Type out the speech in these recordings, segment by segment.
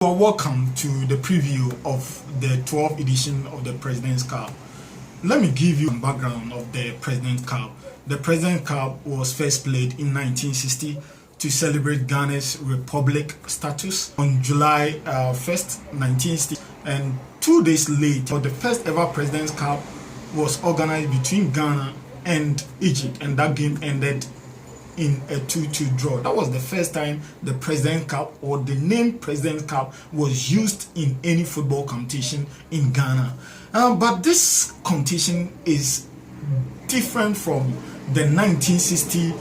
Well, welcome to the preview of the 12th edition of the President's Cup. Let me give you some background of the President's Cup. The President's Cup was first played in 1960 to celebrate Ghana's republic status on July 1st, 1960. And 2 days later, the first ever President's Cup was organized between Ghana and Egypt, and that game ended in a 2-2 draw. That was the first time the President's Cup, or the name President's Cup, was used in any football competition in Ghana. But this competition is different from the 1960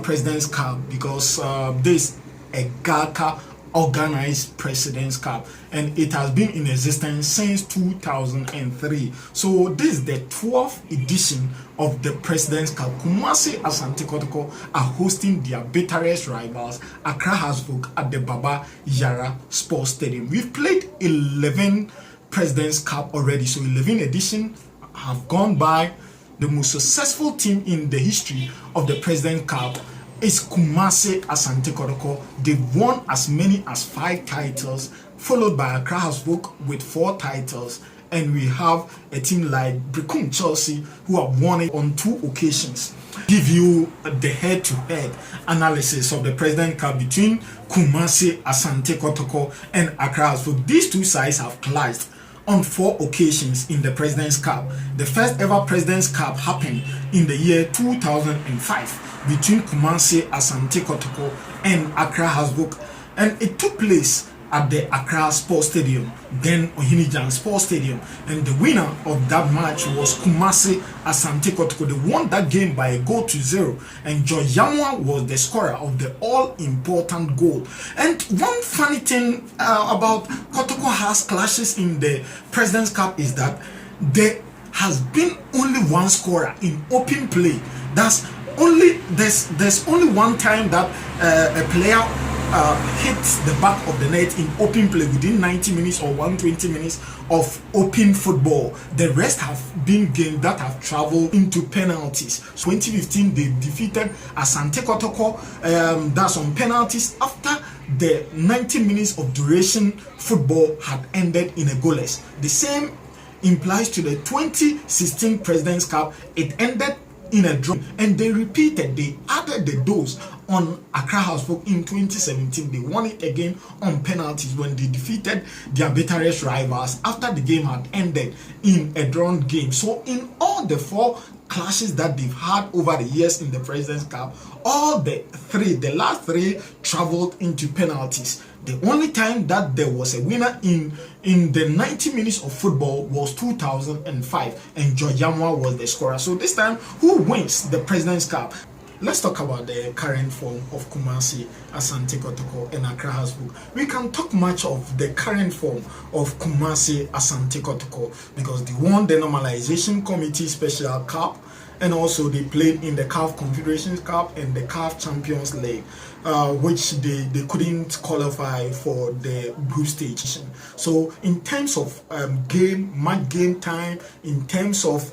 President's Cup because this is a GACA organized President's Cup, and it has been in existence since 2003. So this is the 12th edition of the President's Cup. Kumasi, Asante, Kotoko are hosting their bitterest rivals, Accra Hasbrook, at the Baba Yara Sports Stadium. We've played 11 President's Cup already, so 11 editions have gone by. The most successful team in the history of the President's Cup is Kumasi Asante Kotoko. They've won as many as 5 titles, followed by Accra Hasbrook with 4 titles, and we have a team like Brikum Chelsea who have won it on 2 occasions. Give you the head-to-head analysis of the President's Cup between Kumasi Asante Kotoko and Accra Hasbrook. These two sides have clashed on 4 occasions in the President's Cup. The first ever President's Cup happened in the year 2005 between Kumasi Asante Kotoko and Accra Hasbrook, and it took place at the Accra Sports Stadium, then Ohinijan Sports Stadium, and the winner of that match was Kumasi Asante Kotoko. They won that game by a goal to 0, and Joy Yamwa was the scorer of the all-important goal. And one funny thing about Kotoko has clashes in the President's Cup is that there has been only one scorer in open play. There's only one time that a player hits the back of the net in open play within 90 minutes or 120 minutes of open football. The rest have been games that have traveled into penalties. 2015 they defeated Asante Kotoko, that's on penalties after the 90 minutes of duration football had ended in a goalless. The same implies to the 2016 President's Cup. It ended in a draw, and they added the dose on Accra Hasbrook in 2017. They won it again on penalties when they defeated their bitterest rivals after the game had ended in a drawn game. So in all the 4 clashes that they've had over the years in the President's Cup, the last 3 traveled into penalties. The only time that there was a winner in the 90 minutes of football was 2005, and Joy Yamwa was the scorer. So this time, who wins the President's Cup? Let's talk about the current form of Kumasi Asante Kotoko and Accra Hasbrook. We can talk much of the current form of Kumasi Asante Kotoko because they won the Normalization Committee Special Cup, and also they played in the CAF Confederations Cup and the CAF Champions League, which they couldn't qualify for the group stage. So in terms of match game time, in terms of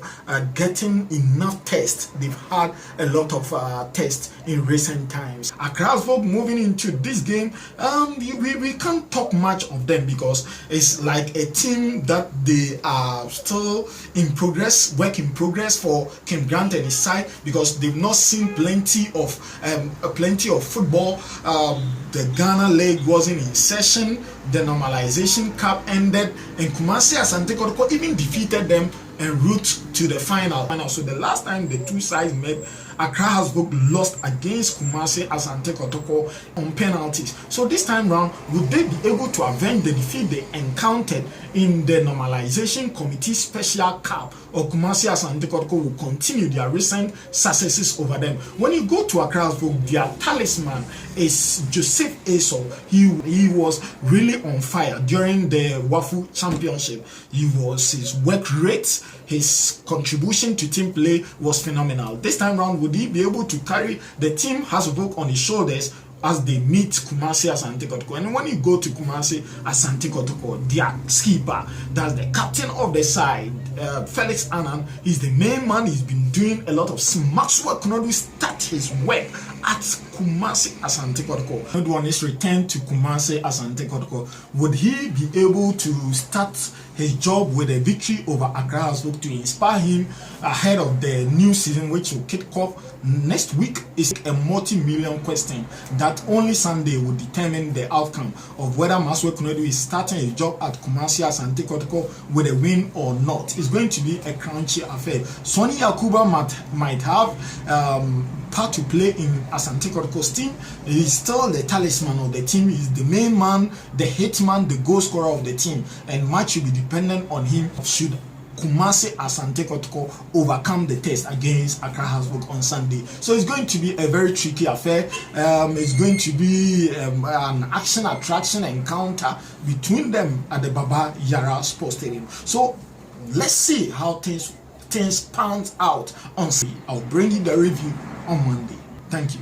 getting enough tests, they've had a lot of tests in recent times. Accra Hasbrook moving into this game, we can't talk much of them because it's like a team that they are still in progress, work in progress for Kim Grant and his side, because they've not seen plenty of football. The Ghana League wasn't in session. The Normalization Cup ended, and Kumasi Asante Kotoko even defeated them en route to the final. So the last time the two sides met, Accra Hasbrook lost against Kumasi Asante Kotoko on penalties. So this time round, would they be able to avenge the defeat they encountered in the Normalization Committee Special Cup, or Kumasi Asante Kotoko will continue their recent successes over them? When you go to Accra Hasbrook, their talisman is Joseph Esau. He was really on fire during the Wafu Championship. His work rate, his contribution to team play was phenomenal. This time round, would he be able to carry the team Hasbrook on his shoulders as they meet Kumasi Asante Kotoko? And when you go to Kumasi Asante Kotoko, their skipper, that's the captain of the side, Felix Annan, is the main man. He's been doing a lot of Maxwell Konodu start his work at Kumasi Asante Kotoko. Third one is return to Kumasi Asante Kotoko. Would he be able to start his job with a victory over Accra Housebook to inspire him ahead of the new season, which will kick off next week? Is a multi-million question that only Sunday will determine the outcome of whether Maswe Kunedu is starting his job at Kumasi Asante Kotoko with a win or not. It's going to be a crunchy affair. Sonny Yakuba might have part to play in Asante Kotoko's team. He's still the talisman of the team. He's the main man, the hitman, the goal scorer of the team, and much will be dependent on him. Should Kumasi Asante Kotoko overcome the test against Accra Housebook on Sunday? So it's going to be a very tricky affair. It's going to be an action attraction encounter between them at the Baba Yara Sports Stadium. So let's see how things pans out on Sunday. I'll bring you the review on Monday. Thank you.